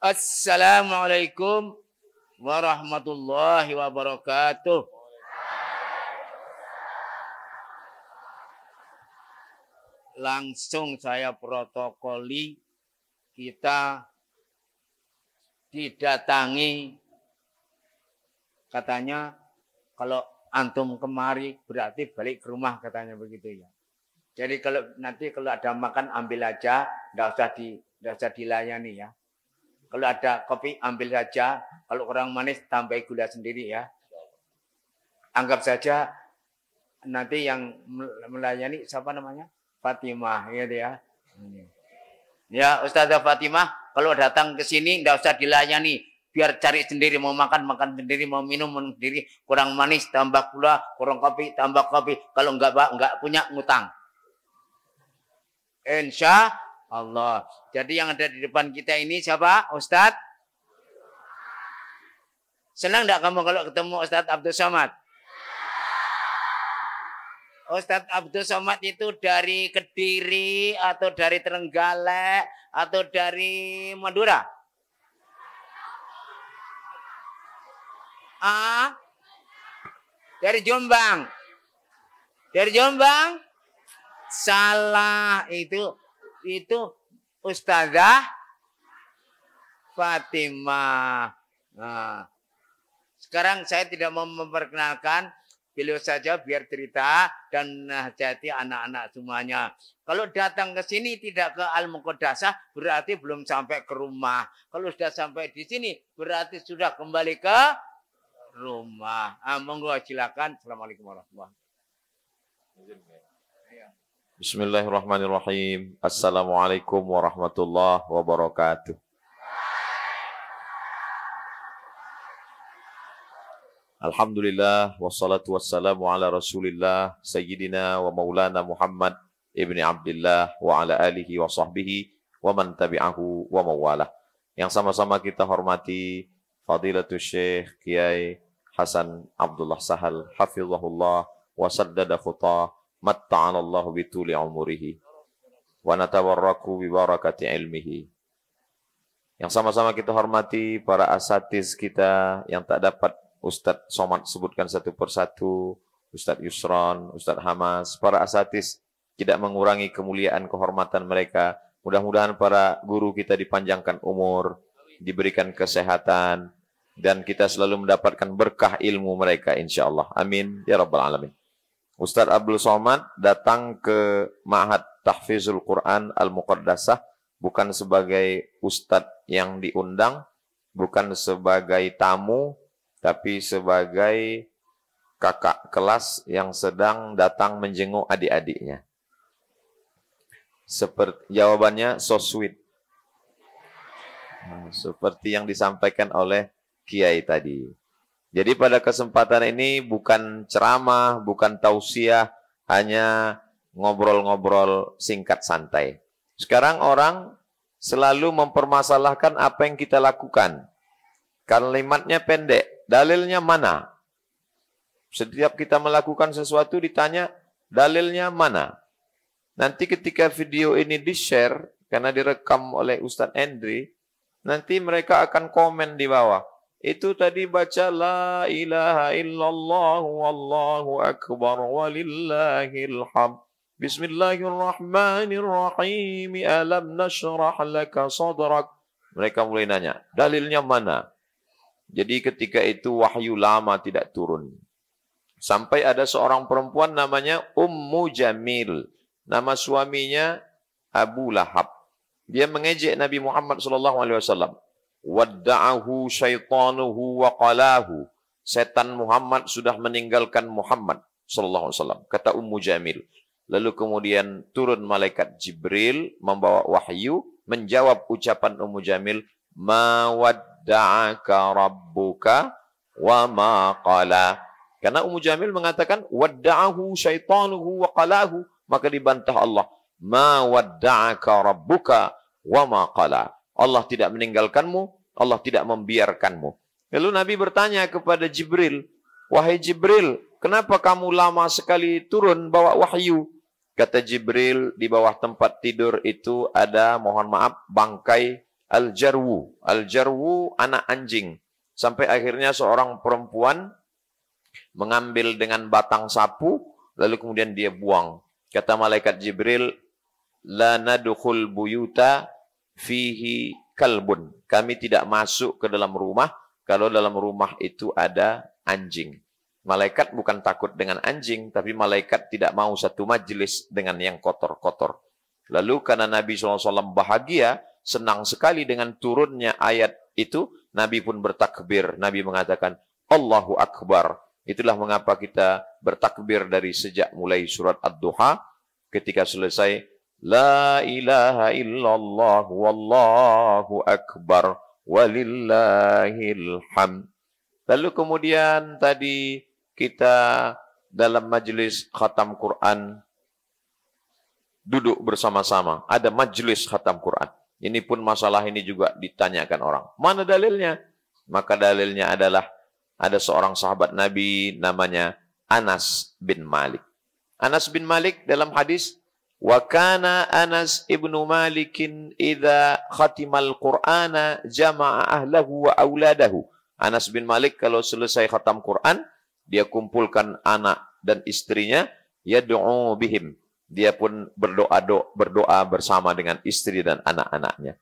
Assalamualaikum warahmatullahi wabarakatuh. Langsung saya protokoli, kita didatangi, katanya kalau antum kemari berarti balik ke rumah, katanya begitu ya. Jadi kalau nanti kalau ada makan ambil aja, enggak usah dilayani ya. Kalau ada kopi ambil saja, kalau kurang manis tambah gula sendiri ya. Anggap saja nanti yang melayani siapa namanya? Fatimah, gitu ya. Ya, Ustazah Fatimah, kalau datang ke sini enggak usah dilayani, biar cari sendiri, mau makan makan sendiri, mau minum sendiri, kurang manis tambah gula, kurang kopi tambah kopi. Kalau enggak punya ngutang. Insya Allah. Jadi yang ada di depan kita ini siapa? Ustadz? Senang enggak kamu kalau ketemu Ustadz Abdul Somad? Ustadz Abdul Somad itu dari Kediri atau dari Trenggalek atau dari Madura? Dari Jombang. Dari Jombang? Salah, itu Ustazah Fatimah. Nah, sekarang saya tidak mau memperkenalkan, beliau saja biar cerita dan nasihati anak-anak semuanya. Kalau datang ke sini tidak ke Al-Muqaddasah berarti belum sampai ke rumah. Kalau sudah sampai di sini berarti sudah kembali ke rumah. Monggo silakan. Assalamualaikum warahmatullahi wabarakatuh. Bismillahirrahmanirrahim. Assalamualaikum warahmatullahi wabarakatuh. Alhamdulillah wassalatu wassalamu ala Rasulillah sayyidina wa maulana Muhammad ibni Abdillah wa ala alihi wa sahbihi wa man tabi'ahu wa mawalah. Yang sama-sama kita hormati Fadilatul Syekh Kiai Hasan Abdullah Sahal hafizahullah wa saddada khutah matta'anallahu bituli umurihi wa natawarraku bi barakati ilmihi. Yang sama-sama kita hormati para asatiz kita yang tak dapat Ustadz Somad sebutkan satu persatu, Ustadz Yusron, Ustadz Hamas, para asatiz tidak mengurangi kemuliaan kehormatan mereka. Mudah-mudahan para guru kita dipanjangkan umur, diberikan kesehatan, dan kita selalu mendapatkan berkah ilmu mereka insyaAllah. Amin ya rabbal alamin. Ustadz Abdul Somad datang ke Ma'had Tahfizul Quran Al-Muqaddasah bukan sebagai ustadz yang diundang, bukan sebagai tamu, tapi sebagai kakak kelas yang sedang datang menjenguk adik-adiknya. Jawabannya so sweet. Seperti yang disampaikan oleh Kiai tadi. Jadi pada kesempatan ini bukan ceramah, bukan tausiah, hanya ngobrol-ngobrol singkat santai. Sekarang orang selalu mempermasalahkan apa yang kita lakukan. Kalimatnya pendek, dalilnya mana? Setiap kita melakukan sesuatu ditanya, dalilnya mana? Nanti ketika video ini di-share, karena direkam oleh Ustadz Endri, nanti mereka akan komen di bawah. Itu tadi baca la ilaha illallah wallahu akbar walillahil hamd. Bismillahirrahmanirrahim. Alam nashrah laka sadrak. Mereka mulai nanya, dalilnya mana? Jadi ketika itu wahyu lama tidak turun. Sampai ada seorang perempuan namanya Ummu Jamil. Nama suaminya Abu Lahab. Dia mengejek Nabi Muhammad SAW. Wadda'ahu syaitanuhu wa qalahu. Setan Muhammad sudah meninggalkan Muhammad SAW. Kata Ummu Jamil. Lalu kemudian turun malaikat Jibril membawa wahyu. Menjawab ucapan Ummu Jamil. Ma wadda'aka rabbuka wa ma qala. Karena Ummu Jamil mengatakan wadda'ahu syaitanuhu wa qalahu. Maka dibantah Allah. Ma wadda'aka rabbuka wa ma qala. Allah tidak meninggalkanmu, Allah tidak membiarkanmu. Lalu Nabi bertanya kepada Jibril, wahai Jibril, kenapa kamu lama sekali turun bawa wahyu? Kata Jibril, di bawah tempat tidur itu ada, mohon maaf, bangkai al-jarwu. Al-jarwu anak anjing. Sampai akhirnya seorang perempuan mengambil dengan batang sapu, lalu kemudian dia buang. Kata malaikat Jibril, la nadkhul buyuta fihi kalbun. Kami tidak masuk ke dalam rumah kalau dalam rumah itu ada anjing. Malaikat bukan takut dengan anjing, tapi malaikat tidak mau satu majlis dengan yang kotor-kotor. Lalu karena Nabi SAW bahagia, senang sekali dengan turunnya ayat itu, Nabi pun bertakbir. Nabi mengatakan, Allahu Akbar. Itulah mengapa kita bertakbir dari sejak mulai surat Ad-Duha. Ketika selesai, La ilaha illallah wallahu akbar walillahil hamd. Lalu kemudian tadi kita dalam majelis khatam Quran duduk bersama-sama. Ada majelis khatam Quran. Ini pun masalah ini juga ditanyakan orang. Mana dalilnya? Maka dalilnya adalah ada seorang sahabat Nabi namanya Anas bin Malik. Anas bin Malik dalam hadis, wa kana Anas ibnu Malikin idza khatimal Qur'ana jama'a ahlahu wa auladahu. Anas bin Malik kalau selesai khatam Quran, dia kumpulkan anak dan istrinya, yad'u bihim. Dia pun berdoa bersama dengan istri dan anak-anaknya.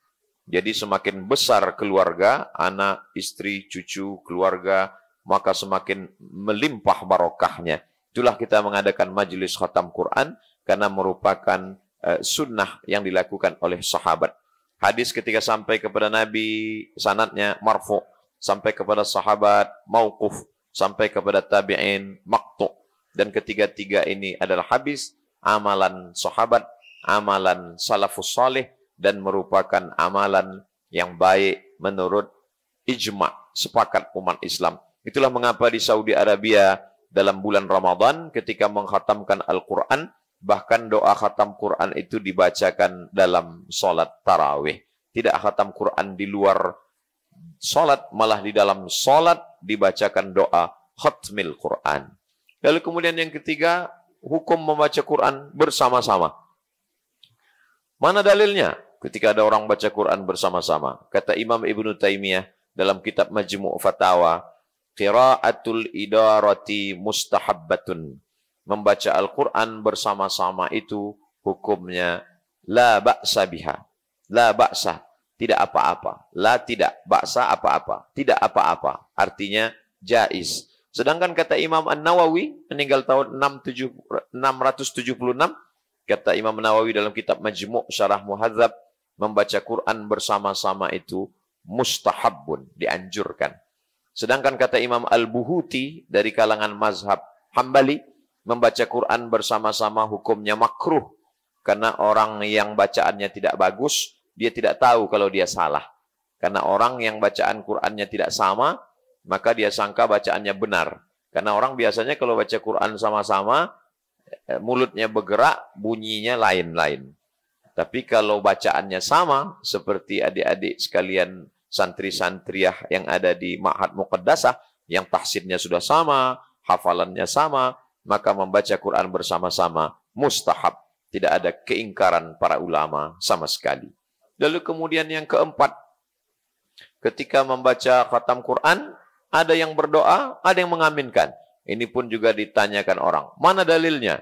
Jadi semakin besar keluarga, anak, istri, cucu, keluarga, maka semakin melimpah barokahnya. Itulah kita mengadakan majelis khatam Quran karena merupakan sunnah yang dilakukan oleh sahabat. Hadis ketika sampai kepada Nabi, sanadnya marfu, sampai kepada sahabat mauquf, sampai kepada tabi'in maqtu. Dan ketiga-tiga ini adalah habis amalan sahabat, amalan salafus salih, dan merupakan amalan yang baik menurut ijma' sepakat umat Islam. Itulah mengapa di Saudi Arabia dalam bulan Ramadan ketika mengkhatamkan Al-Quran, bahkan doa khatam Quran itu dibacakan dalam sholat tarawih. Tidak khatam Quran di luar sholat, malah di dalam sholat dibacakan doa khatmil Quran. Lalu kemudian yang ketiga, hukum membaca Quran bersama-sama. Mana dalilnya? Ketika ada orang baca Quran bersama-sama. Kata Imam Ibnu Taimiyah dalam kitab Majmu' Fatawa, qiraatul idarati mustahabbatun. Membaca Al-Quran bersama-sama itu hukumnya la ba'sa biha. La ba'sa, tidak apa-apa. La tidak, ba'sa apa-apa. Tidak apa-apa, artinya jaiz. Sedangkan kata Imam An-Nawawi, meninggal tahun 676, kata Imam Nawawi dalam kitab Majmu' Syarah Muhadzab, membaca Quran bersama-sama itu mustahabbun, dianjurkan. Sedangkan kata Imam Al-Buhuti dari kalangan mazhab Hambali, membaca Quran bersama-sama hukumnya makruh. Karena orang yang bacaannya tidak bagus, dia tidak tahu kalau dia salah. Karena orang yang bacaan Qurannya tidak sama, maka dia sangka bacaannya benar. Karena orang biasanya kalau baca Quran sama-sama, mulutnya bergerak, bunyinya lain-lain. Tapi kalau bacaannya sama, seperti adik-adik sekalian santri-santriah yang ada di Ma'had Muqaddasah, yang tahsinnya sudah sama, hafalannya sama, maka membaca Quran bersama-sama mustahab. Tidak ada keingkaran para ulama sama sekali. Lalu kemudian yang keempat, ketika membaca khatam Quran, ada yang berdoa, ada yang mengaminkan. Ini pun juga ditanyakan orang. Mana dalilnya?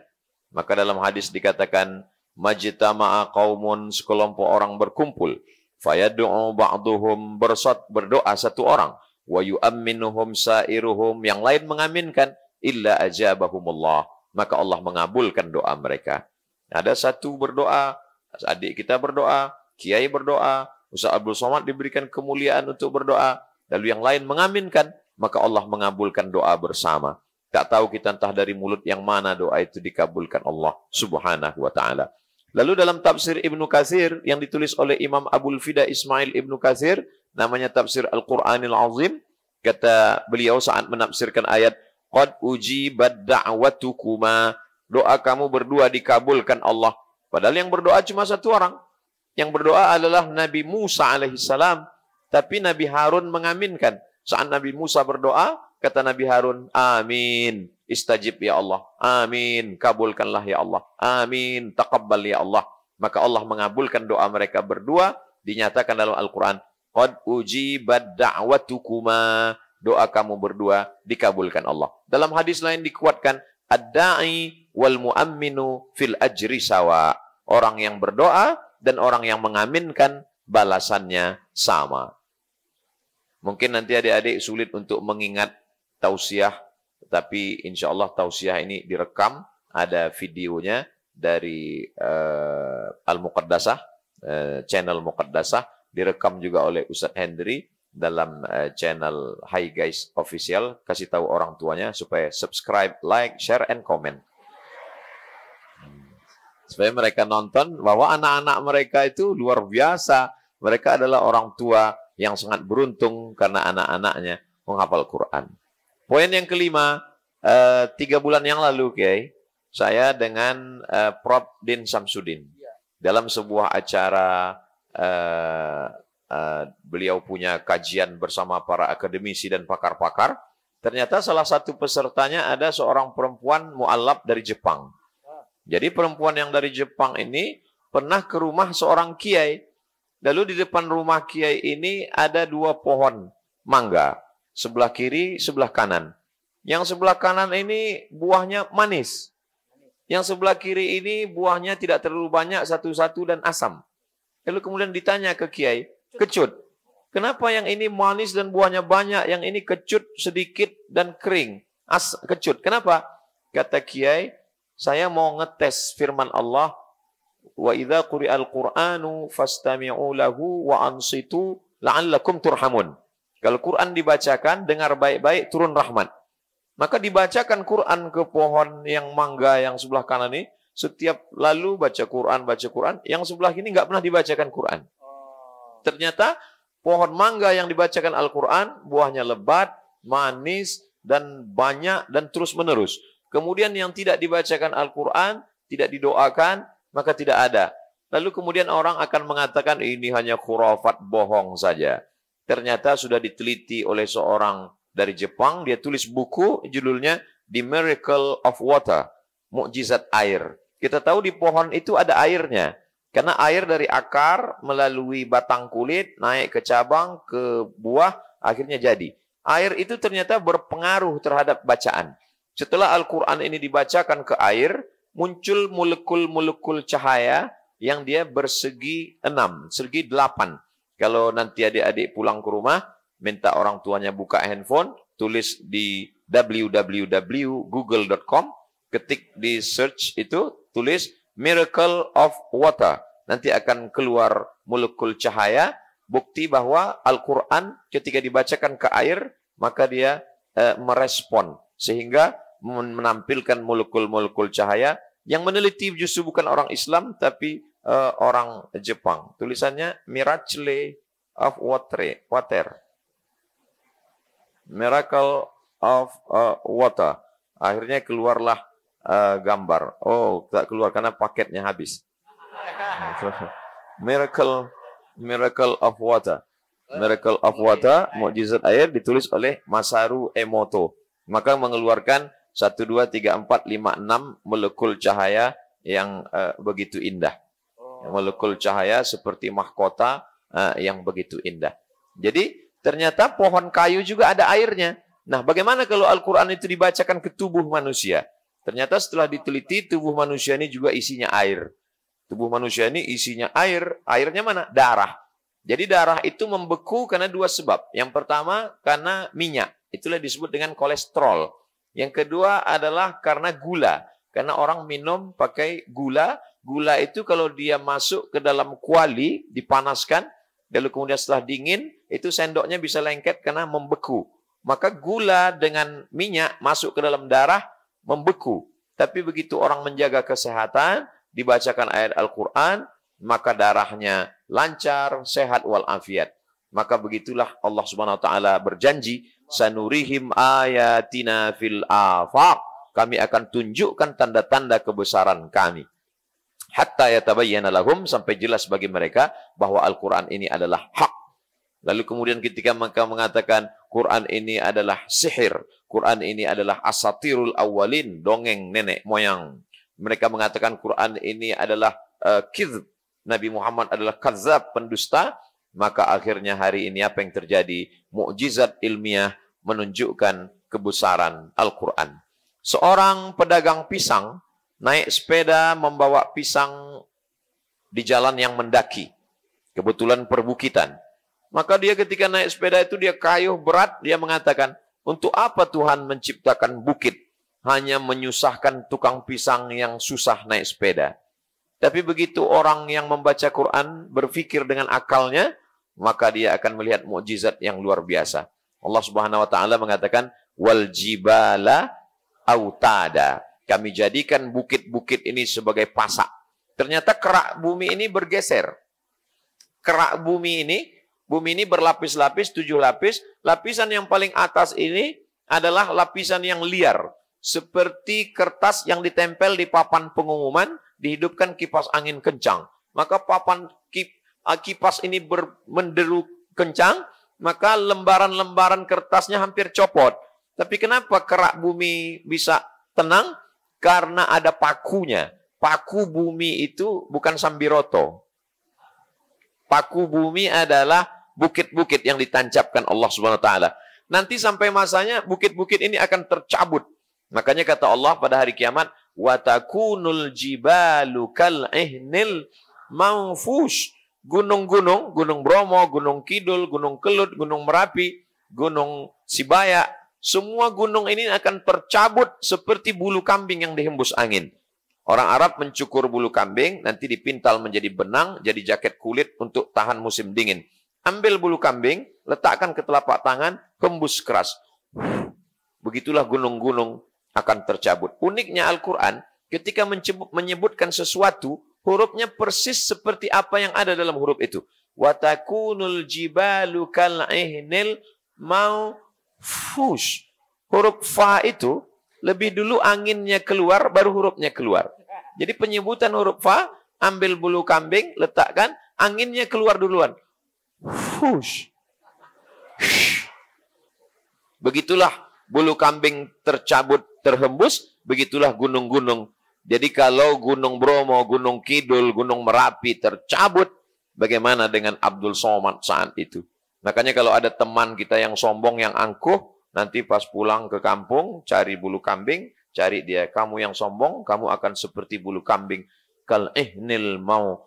Maka dalam hadis dikatakan, majtama'a qaumun, sekelompok orang berkumpul, fayad'u ba'duhum, berdoa satu orang, wa yu'amminuhum sa'iruhum, yang lain mengaminkan, illa ajabahumullah, maka Allah mengabulkan doa mereka. Ada satu berdoa, adik kita berdoa, kiai berdoa, Ustaz Abdul Somad diberikan kemuliaan untuk berdoa, lalu yang lain mengaminkan, maka Allah mengabulkan doa bersama. Tak tahu kita entah dari mulut yang mana doa itu dikabulkan Allah Subhanahu wa ta'ala. Lalu dalam tafsir Ibnu Katsir yang ditulis oleh Imam Abul Fida Ismail Ibnu Katsir, namanya tafsir Al-Quranil Azim, kata beliau saat menafsirkan ayat, qad ujibat da'watukuma, doa kamu berdua dikabulkan Allah. Padahal yang berdoa cuma satu orang. Yang berdoa adalah Nabi Musa alaihissalam. Tapi Nabi Harun mengaminkan. Saat Nabi Musa berdoa, kata Nabi Harun, amin, istajib ya Allah, amin, kabulkanlah ya Allah, amin, taqabbal ya Allah. Maka Allah mengabulkan doa mereka berdua, dinyatakan dalam Al-Quran, qad ujibat da'watukuma, doa kamu berdua dikabulkan Allah. Dalam hadis lain dikuatkan, ad-da'i wal mu'amminu fil ajri sawa. Orang yang berdoa dan orang yang mengaminkan balasannya sama. Mungkin nanti adik-adik sulit untuk mengingat tausiah, tapi insya Allah tausiah ini direkam, ada videonya dari Al-Muqaddasah, channel Muqaddasah, direkam juga oleh Ustadz Hendri dalam channel Hi Guys Official. Kasih tahu orang tuanya supaya subscribe, like, share, and comment. Supaya mereka nonton bahwa anak-anak mereka itu luar biasa. Mereka adalah orang tua yang sangat beruntung karena anak-anaknya menghafal Quran. Poin yang kelima, 3 bulan yang lalu, saya dengan Prof. Din Samsudin dalam sebuah acara, beliau punya kajian bersama para akademisi dan pakar-pakar. Ternyata salah satu pesertanya ada seorang perempuan mu'allab dari Jepang. Jadi perempuan yang dari Jepang ini pernah ke rumah seorang kiai. Lalu di depan rumah kiai ini ada 2 pohon mangga. Sebelah kiri, sebelah kanan. Yang sebelah kanan ini buahnya manis. Yang sebelah kiri ini buahnya tidak terlalu banyak, satu-satu dan asam. Lalu kemudian ditanya ke kiai, kecut. Kenapa yang ini manis dan buahnya banyak, yang ini kecut sedikit dan kering? Kecut. Kenapa? Kata kiai, saya mau ngetes firman Allah, wa idza quri'al Qur'anu fastami'u lahu wa ansitu la'allakum turhamun. Kalau Quran dibacakan, dengar baik-baik, turun rahmat. Maka dibacakan Quran ke pohon yang mangga yang sebelah kanan ini, setiap lalu baca Quran, yang sebelah kini nggak pernah dibacakan Quran. Ternyata pohon mangga yang dibacakan Al-Quran, buahnya lebat, manis, dan banyak, dan terus-menerus. Kemudian yang tidak dibacakan Al-Quran, tidak didoakan, maka tidak ada. Lalu kemudian orang akan mengatakan ini hanya khurafat, bohong saja. Ternyata sudah diteliti oleh seorang dari Jepang, dia tulis buku judulnya The Miracle of Water, mukjizat air. Kita tahu di pohon itu ada airnya. Karena air dari akar melalui batang kulit, naik ke cabang, ke buah, akhirnya jadi. Air itu ternyata berpengaruh terhadap bacaan. Setelah Al-Quran ini dibacakan ke air, muncul molekul-molekul cahaya yang dia bersegi 6, segi 8. Kalau nanti adik-adik pulang ke rumah, minta orang tuanya buka handphone, tulis di www.google.com, ketik di search itu, tulis Miracle of Water. Nanti akan keluar molekul cahaya, bukti bahwa Al-Quran ketika dibacakan ke air, maka dia merespon. Sehingga menampilkan molekul-molekul cahaya yang meneliti justru bukan orang Islam, tapi orang Jepang. Tulisannya Miracle of Water. Miracle of Water. Akhirnya keluarlah gambar. Oh, tak keluar karena paketnya habis. Miracle of Water. Miracle of Water, mukjizat air, ditulis oleh Masaru Emoto. Maka mengeluarkan 1, 2, 3, 4, 5, 6 molekul cahaya yang begitu indah. Molekul cahaya seperti mahkota yang begitu indah. Jadi ternyata pohon kayu juga ada airnya. Nah, bagaimana kalau Al-Quran itu dibacakan ke tubuh manusia? Ternyata setelah diteliti, tubuh manusia ini juga isinya air. Tubuh manusia ini isinya air. Airnya mana? Darah. Jadi darah itu membeku karena 2 sebab. Yang pertama karena minyak. Itulah disebut dengan kolesterol. Yang kedua adalah karena gula. Karena orang minum pakai gula. Gula itu kalau dia masuk ke dalam kuali, dipanaskan, lalu kemudian setelah dingin, itu sendoknya bisa lengket karena membeku. Maka gula dengan minyak masuk ke dalam darah, membeku. Tapi begitu orang menjaga kesehatan, dibacakan ayat Al-Quran, maka darahnya lancar, sehat walafiat. Maka begitulah Allah Subhanahu wa taala berjanji, sanurihim ayatina fil afaq. Kami akan tunjukkan tanda-tanda kebesaran kami. Hatta yatabayyana lahum, sampai jelas bagi mereka bahwa Al-Quran ini adalah hak. Lalu kemudian ketika mereka mengatakan Quran ini adalah sihir, Quran ini adalah asatirul awwalin, dongeng nenek moyang. Mereka mengatakan Quran ini adalah kidz. Nabi Muhammad adalah kadzab, pendusta, maka akhirnya hari ini apa yang terjadi? Mukjizat ilmiah menunjukkan kebesaran Al-Quran. Seorang pedagang pisang naik sepeda membawa pisang di jalan yang mendaki. Kebetulan perbukitan. Maka dia ketika naik sepeda itu dia kayuh berat, dia mengatakan, untuk apa Tuhan menciptakan bukit? Hanya menyusahkan tukang pisang yang susah naik sepeda. Tapi begitu orang yang membaca Quran berpikir dengan akalnya, maka dia akan melihat mukjizat yang luar biasa. Allah Subhanahu wa taala mengatakan, wal jibala autada. Kami jadikan bukit-bukit ini sebagai pasak. Ternyata kerak bumi ini bergeser. Kerak bumi ini berlapis-lapis, 7 lapis. Lapisan yang paling atas ini adalah lapisan yang liar. Seperti kertas yang ditempel di papan pengumuman, dihidupkan kipas angin kencang. Maka papan kipas ini menderu kencang, maka lembaran-lembaran kertasnya hampir copot. Tapi kenapa kerak bumi bisa tenang? Karena ada pakunya. Paku bumi itu bukan sambiroto. Paku bumi adalah bukit-bukit yang ditancapkan Allah Subhanahu wa taala. Nanti sampai masanya bukit-bukit ini akan tercabut. Makanya kata Allah pada hari kiamat, wa takunul jibalu kal ihnil manfush. Gunung-gunung, Gunung Bromo, Gunung Kidul, Gunung Kelut, Gunung Merapi, Gunung Sibaya, semua gunung ini akan tercabut seperti bulu kambing yang dihembus angin. Orang Arab mencukur bulu kambing, nanti dipintal menjadi benang, jadi jaket kulit untuk tahan musim dingin. Ambil bulu kambing, letakkan ke telapak tangan, hembus keras. Begitulah gunung-gunung akan tercabut. Uniknya Al-Quran, ketika menyebutkan sesuatu, hurufnya persis seperti apa yang ada dalam huruf itu. Watakunul jibalu kal'ihnil manfush. Huruf fa itu lebih dulu anginnya keluar, baru hurufnya keluar. Jadi penyebutan huruf fa, ambil bulu kambing, letakkan, anginnya keluar duluan. Fush. Begitulah bulu kambing tercabut, terhembus, begitulah gunung-gunung. Jadi kalau Gunung Bromo, Gunung Kidul, Gunung Merapi tercabut, bagaimana dengan Abdul Somad saat itu? Makanya kalau ada teman kita yang sombong, yang angkuh, nanti pas pulang ke kampung, cari bulu kambing, cari dia. Kamu yang sombong, kamu akan seperti bulu kambing. Kal ihnil mau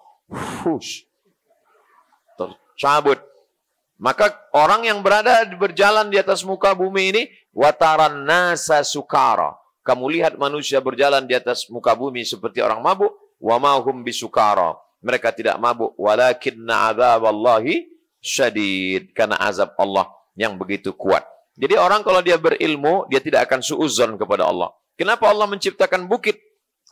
fush. Tercabut. Maka orang yang berjalan di atas muka bumi ini, wataran nasa sukara. Kamu lihat manusia berjalan di atas muka bumi seperti orang mabuk, wa ma hum bisukara. Mereka tidak mabuk, walakinna adzaballahi syadid, karena azab Allah yang begitu kuat. Jadi orang kalau dia berilmu, dia tidak akan suudzon kepada Allah. Kenapa Allah menciptakan bukit?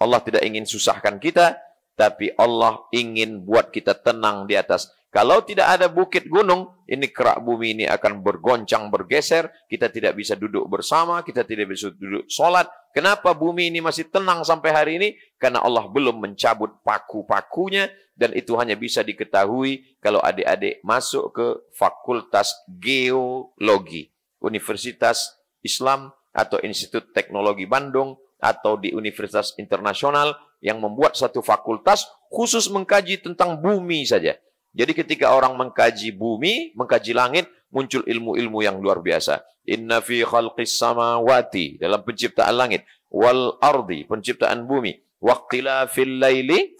Allah tidak ingin susahkan kita, tapi Allah ingin buat kita tenang di atas. Kalau tidak ada bukit gunung, ini kerak bumi ini akan bergoncang, bergeser. Kita tidak bisa duduk bersama, kita tidak bisa duduk sholat. Kenapa bumi ini masih tenang sampai hari ini? Karena Allah belum mencabut paku-pakunya, dan itu hanya bisa diketahui kalau adik-adik masuk ke Fakultas Geologi, Universitas Islam atau Institut Teknologi Bandung, atau di Universitas Internasional yang membuat satu fakultas khusus mengkaji tentang bumi saja. Jadi ketika orang mengkaji bumi, mengkaji langit, muncul ilmu-ilmu yang luar biasa. Inna fi khalqis samawati, dalam penciptaan langit, wal ardi, penciptaan bumi, waqtilafil laili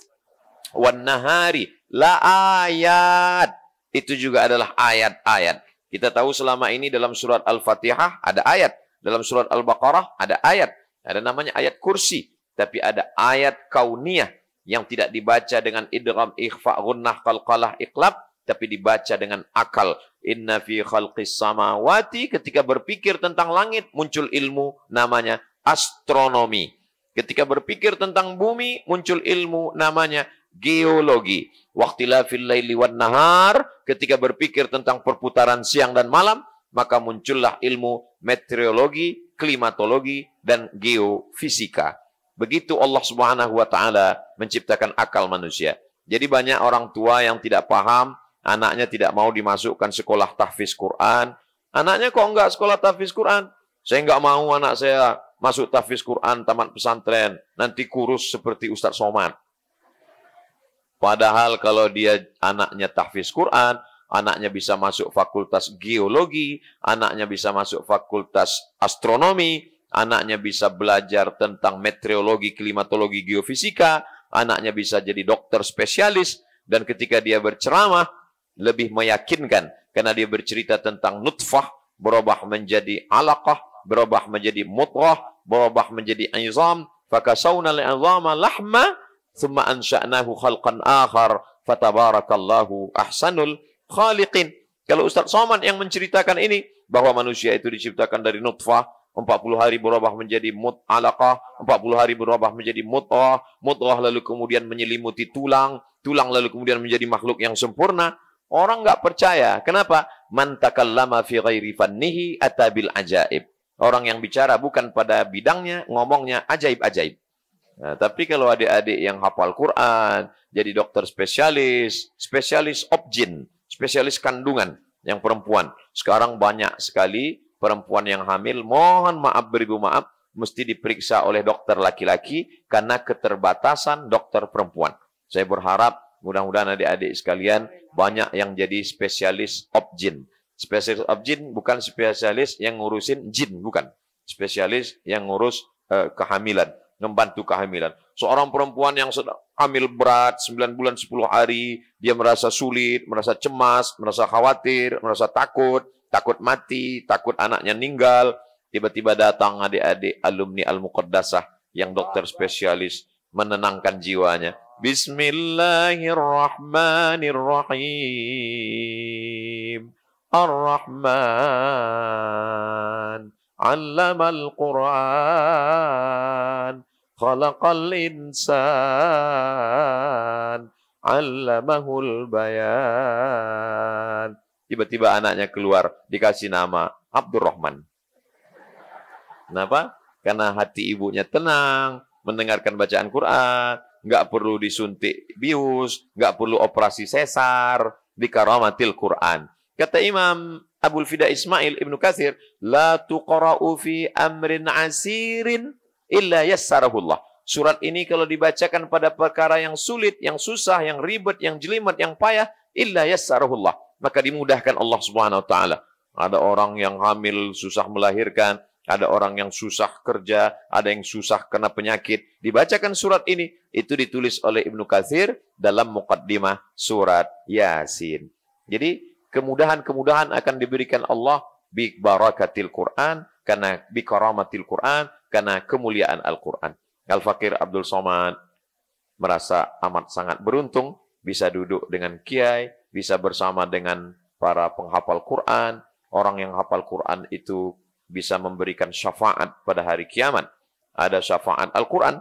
wan nahari, la ayat. Itu juga adalah ayat-ayat. Kita tahu selama ini dalam surat Al-Fatihah ada ayat, dalam surat Al-Baqarah ada ayat. Ada namanya ayat kursi, tapi ada ayat kauniyah yang tidak dibaca dengan idgham, ikhfa, gunnah, qalqalah, iqlab, tapi dibaca dengan akal. Inna fi khalqis samawati, ketika berpikir tentang langit, muncul ilmu namanya astronomi. Ketika berpikir tentang bumi, muncul ilmu namanya geologi. Waqtilafil laili wan nahar, ketika berpikir tentang perputaran siang dan malam, maka muncullah ilmu meteorologi, klimatologi, dan geofisika. Begitu Allah Subhanahu wa taala menciptakan akal manusia. Jadi banyak orang tua yang tidak paham, anaknya tidak mau dimasukkan sekolah tahfiz Quran. Anaknya kok enggak sekolah tahfiz Quran? Saya enggak mau anak saya masuk tahfiz Quran tamat pesantren, nanti kurus seperti Ustaz Somad. Padahal kalau dia anaknya tahfiz Quran, anaknya bisa masuk fakultas geologi, anaknya bisa masuk fakultas astronomi, anaknya bisa belajar tentang meteorologi, klimatologi, geofisika, anaknya bisa jadi dokter spesialis, dan ketika dia berceramah, lebih meyakinkan, karena dia bercerita tentang nutfah, berubah menjadi alaqah, berubah menjadi mudghah, berubah menjadi izam, fakasawna al-izama lahma, thumma ansha'nahu khalqan akhar, fatabarakallahu ahsanul khaliqin. Kalau Ustaz Somad yang menceritakan ini, bahwa manusia itu diciptakan dari nutfah, 40 hari berubah menjadi alaqah, 40 hari berubah menjadi mudghah, mudghah lalu kemudian menyelimuti tulang, tulang lalu kemudian menjadi makhluk yang sempurna. Orang nggak percaya. Kenapa? Man takallama fi ghairi fannihi atabil ajaib. Orang yang bicara bukan pada bidangnya, ngomongnya ajaib-ajaib. Nah, tapi kalau adik-adik yang hafal Quran, jadi dokter spesialis, spesialis obgyn, spesialis kandungan yang perempuan. Sekarang banyak sekali perempuan yang hamil, mohon maaf beribu maaf, mesti diperiksa oleh dokter laki-laki karena keterbatasan dokter perempuan. Saya berharap mudah-mudahan adik-adik sekalian banyak yang jadi spesialis obgyn. Spesialis obgyn bukan spesialis yang ngurusin jin, bukan. Spesialis yang ngurus kehamilan, membantu kehamilan. Seorang perempuan yang sedang hamil berat, 9 bulan 10 hari, dia merasa sulit, merasa cemas, merasa khawatir, merasa takut, takut mati, takut anaknya meninggal. Tiba-tiba datang adik-adik alumni Al-Muqaddasah yang dokter spesialis, menenangkan jiwanya. Bismillahirrahmanirrahim. Ar-Rahman 'allamal Qur'an, khalaqal insan, 'allamahul bayan. Tiba-tiba anaknya keluar, dikasih nama Abdurrahman. Kenapa? Karena hati ibunya tenang, mendengarkan bacaan Quran, nggak perlu disuntik bius, nggak perlu operasi sesar, bikaramatil Quran. Kata Imam Abul Fida Ismail Ibnu Katsir, la tuqra'u fi amrin asirin illa yassarahullah. Surat ini kalau dibacakan pada perkara yang sulit, yang susah, yang ribet, yang jelimet, yang payah, illa yassarahullah, maka dimudahkan Allah Subhanahu wa taala. Ada orang yang hamil susah melahirkan, ada orang yang susah kerja, ada yang susah kena penyakit. Dibacakan surat ini, itu ditulis oleh Ibnu Katsir dalam muqaddimah surat Yasin. Jadi kemudahan-kemudahan akan diberikan Allah bi barakatil Quran, karena bi karamatil Quran, karena kemuliaan Al-Quran. Al-Fakir Abdul Somad merasa amat sangat beruntung bisa duduk dengan kiai, bisa bersama dengan para penghafal Quran. Orang yang hafal Quran itu bisa memberikan syafaat pada hari kiamat. Ada syafaat Al-Quran.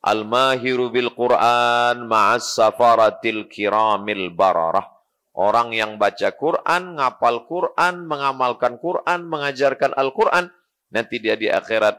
Al-mahiru bil Quran ma'as safaratil kiramil bararah. Orang yang baca Quran, ngapal Quran, mengamalkan Quran, mengajarkan Al-Quran, nanti dia di akhirat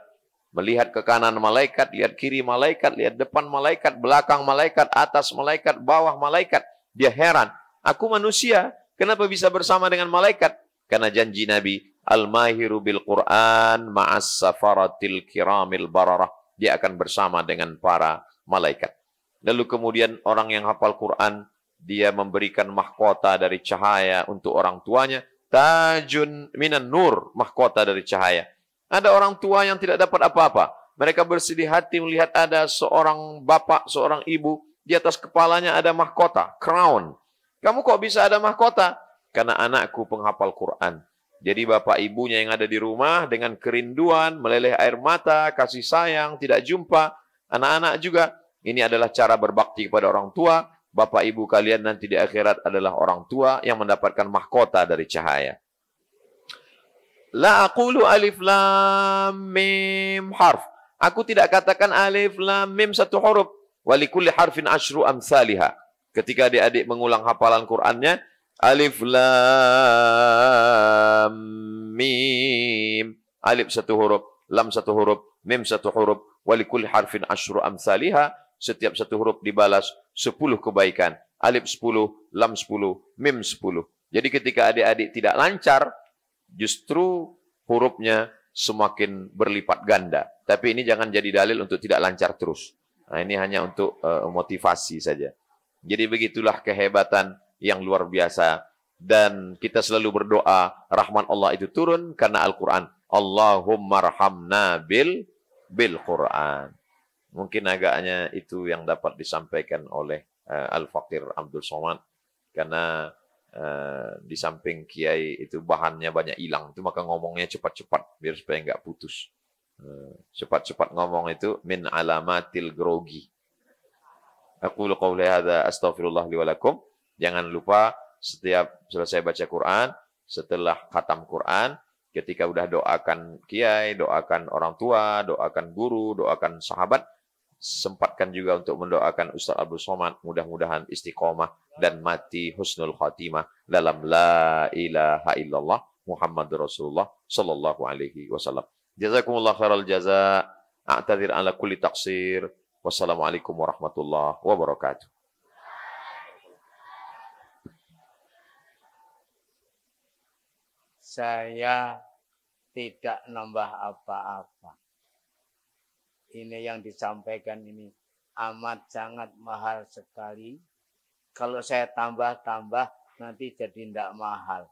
melihat ke kanan malaikat, lihat kiri malaikat, lihat depan malaikat, belakang malaikat, atas malaikat, bawah malaikat. Dia heran, aku manusia, kenapa bisa bersama dengan malaikat? Karena janji Nabi, Al-mahiru bil Quran ma'as safaratil kiramil bararah. Dia akan bersama dengan para malaikat. Lalu kemudian orang yang hafal Quran, dia memberikan mahkota dari cahaya untuk orang tuanya. Tajun minan nur, mahkota dari cahaya. Ada orang tua yang tidak dapat apa-apa. Mereka bersedih hati melihat ada seorang bapak, seorang ibu, di atas kepalanya ada mahkota, crown. Kamu kok bisa ada mahkota? Karena anakku penghafal Quran. Jadi bapak ibunya yang ada di rumah dengan kerinduan, meleleh air mata, kasih sayang, tidak jumpa. Anak-anak juga, ini adalah cara berbakti kepada orang tua. Bapak ibu kalian nanti di akhirat adalah orang tua yang mendapatkan mahkota dari cahaya. La aqulu alif lam mim harf. Aku tidak katakan alif lam mim satu huruf. Walikulli harfin asyru amsalihha. Ketika adik-adik mengulang hafalan Qur'annya, alif lam mim. Alif satu huruf, lam satu huruf, mim satu huruf. Walikulli harfin asyru amsalihha. Setiap satu huruf dibalas 10 kebaikan. Alif 10, lam 10, mim 10. Jadi ketika adik-adik tidak lancar, justru hurufnya semakin berlipat ganda. Tapi ini jangan jadi dalil untuk tidak lancar terus. Nah, ini hanya untuk motivasi saja. Jadi begitulah kehebatan yang luar biasa. Dan kita selalu berdoa, rahmat Allah itu turun karena Al-Quran. Allahumma rahamna bil Quran. Mungkin agaknya itu yang dapat disampaikan oleh Al-Fakir Abdul Somad. Karena di samping kiai itu bahannya banyak hilang. Itu maka ngomongnya cepat-cepat biar supaya nggak putus. Cepat-cepat ngomong itu min alamatil grogi. Aku qouli hadza astaghfirullah li wa lakum. Jangan lupa setiap selesai baca Quran, setelah khatam Quran, ketika udah doakan kiai, doakan orang tua, doakan guru, doakan sahabat, sempatkan juga untuk mendoakan Ustaz Abdul Somad, mudah-mudahan istiqomah dan mati husnul khatimah dalam la ilaha illallah Muhammadur Rasulullah sallallahu alaihi wasallam. Jazakumullah khairal jaza. A'tadzir ala kulli taqsir. Wassalamualaikum warahmatullahi wabarakatuh. Saya tidak nambah apa-apa. Ini yang disampaikan ini amat sangat mahal sekali. Kalau saya tambah-tambah nanti jadi tidak mahal.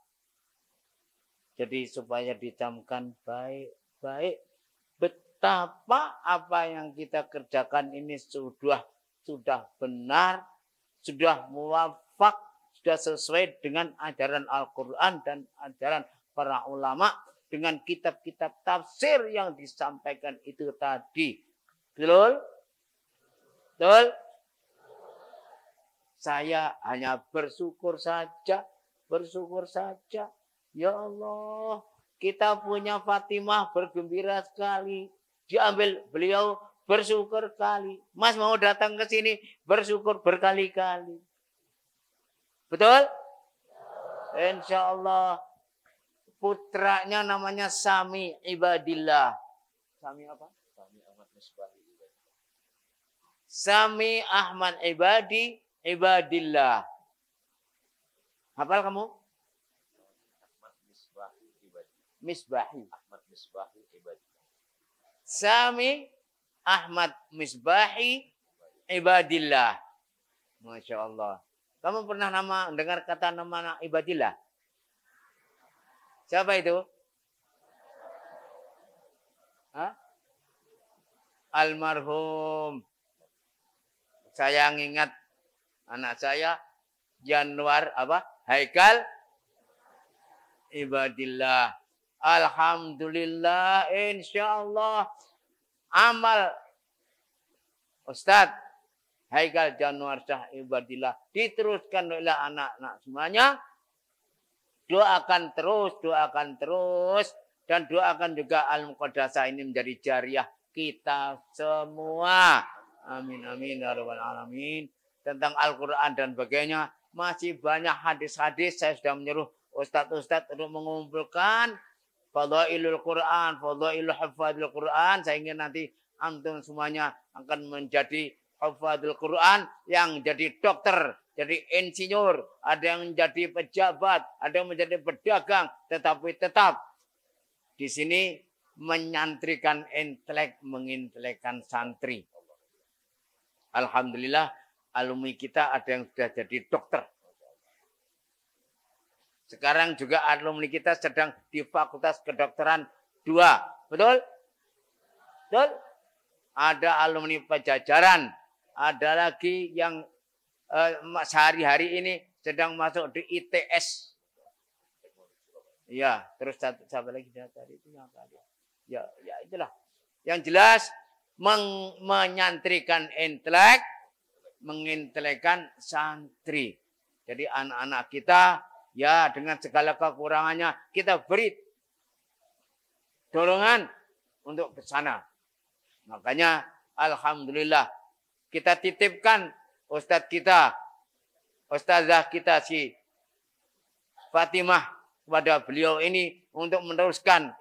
Jadi supaya dicamkan baik-baik betapa apa yang kita kerjakan ini sudah benar, sudah muwafaq, sudah sesuai dengan ajaran Al-Quran dan ajaran para ulama dengan kitab-kitab tafsir yang disampaikan itu tadi. Betul? Betul? Saya hanya bersyukur saja. Ya Allah, kita punya Fatimah bergembira sekali. Diambil beliau bersyukur kali. Mas mau datang ke sini bersyukur berkali-kali. Betul? Insya Allah. Putranya namanya Sami Ibadillah. Sami apa? Sami Ahmad Ibadillah. Hafal kamu? Misbahi. Ahmad Misbahi Ibadillah. Sami Ahmad Misbahi Ibadillah. Masya Allah. Kamu pernah dengar kata nama Ibadillah? Siapa itu? Hah? Almarhum. Saya ingat anak saya Januar Haikal Ibadillah. Alhamdulillah, insyaallah amal Ustadz Haikal Januar Syah Ibadillah diteruskan oleh anak-anak semuanya. Doakan terus dan doakan juga Al-Muqaddasah ini menjadi jariah kita semua. Amin amin ya rabbal alamin. Tentang Al-Qur'an dan sebagainya masih banyak hadis-hadis. Saya sudah menyuruh ustadz-ustadz untuk mengumpulkan fadhailul Qur'an, fadhailul hafadzul Qur'an. Saya ingin nanti antum semuanya akan menjadi hafadzul Qur'an yang jadi dokter, jadi insinyur, ada yang menjadi pejabat, ada yang menjadi pedagang, tetapi tetap di sini menyantrikan intelek, mengintelekkan santri. Alhamdulillah, alumni kita ada yang sudah jadi dokter. Sekarang juga alumni kita sedang di Fakultas Kedokteran 2. Betul? Betul? Ada alumni Pajajaran. Ada lagi yang sehari-hari ini sedang masuk di ITS. Ya, terus siapa lagi tadi itu yang tadi. Ya itulah. Yang jelas menyantrikan intelek, mengintelekkan santri. Jadi anak-anak kita ya dengan segala kekurangannya kita beri dorongan untuk ke sana. Makanya alhamdulillah kita titipkan ustadz kita, ustazah kita si Fatimah kepada beliau ini untuk meneruskan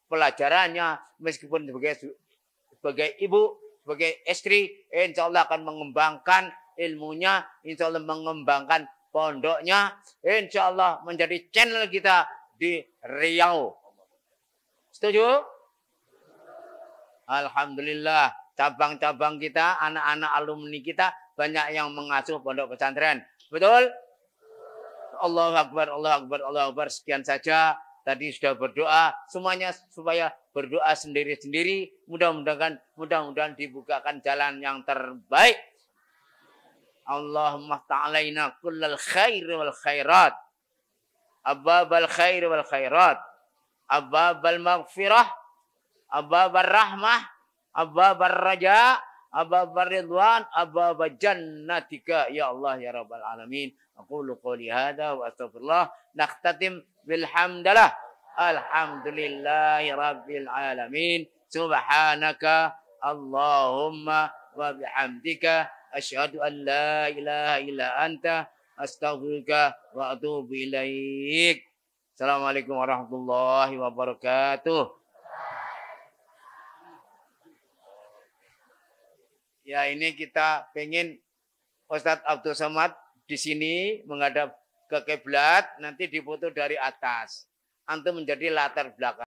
pelajarannya meskipun sebagai ibu, sebagai istri, insya Allah akan mengembangkan ilmunya, insya Allah mengembangkan pondoknya, insya Allah menjadi channel kita di Riau. Setuju? Alhamdulillah. cabang-cabang kita, anak-anak alumni kita banyak yang mengasuh pondok pesantren. Betul? Allahu Akbar, Allahu Akbar, Allahu Akbar. Sekian saja. Tadi sudah berdoa. Semuanya supaya berdoa sendiri-sendiri. Mudah-mudahan dibukakan jalan yang terbaik. Allahumma ta'alaina kullal khair wal khairat. Ababal khair wal khairat. Ababal maghfirah. Ababal rahmah. Ababal raja. Ababal ridwan. Ababal jannatika. Ya Allah ya Rabbal Alamin. Aqulu qawli hadha wa astaghfirullah. Nakhtatim bilhamdalillah. Alhamdulillahi Rabbil Alamin. Subhanaka Allahumma wa bihamdika. Asyhadu an la ilaha illa anta. Astaghfiruka wa atubu ilaik. Assalamualaikum warahmatullahi wabarakatuh. Ya, ini kita pengen Ustadz Abdul Somad di sini menghadap ke kiblat, nanti difoto dari atas. Antum menjadi latar belakang.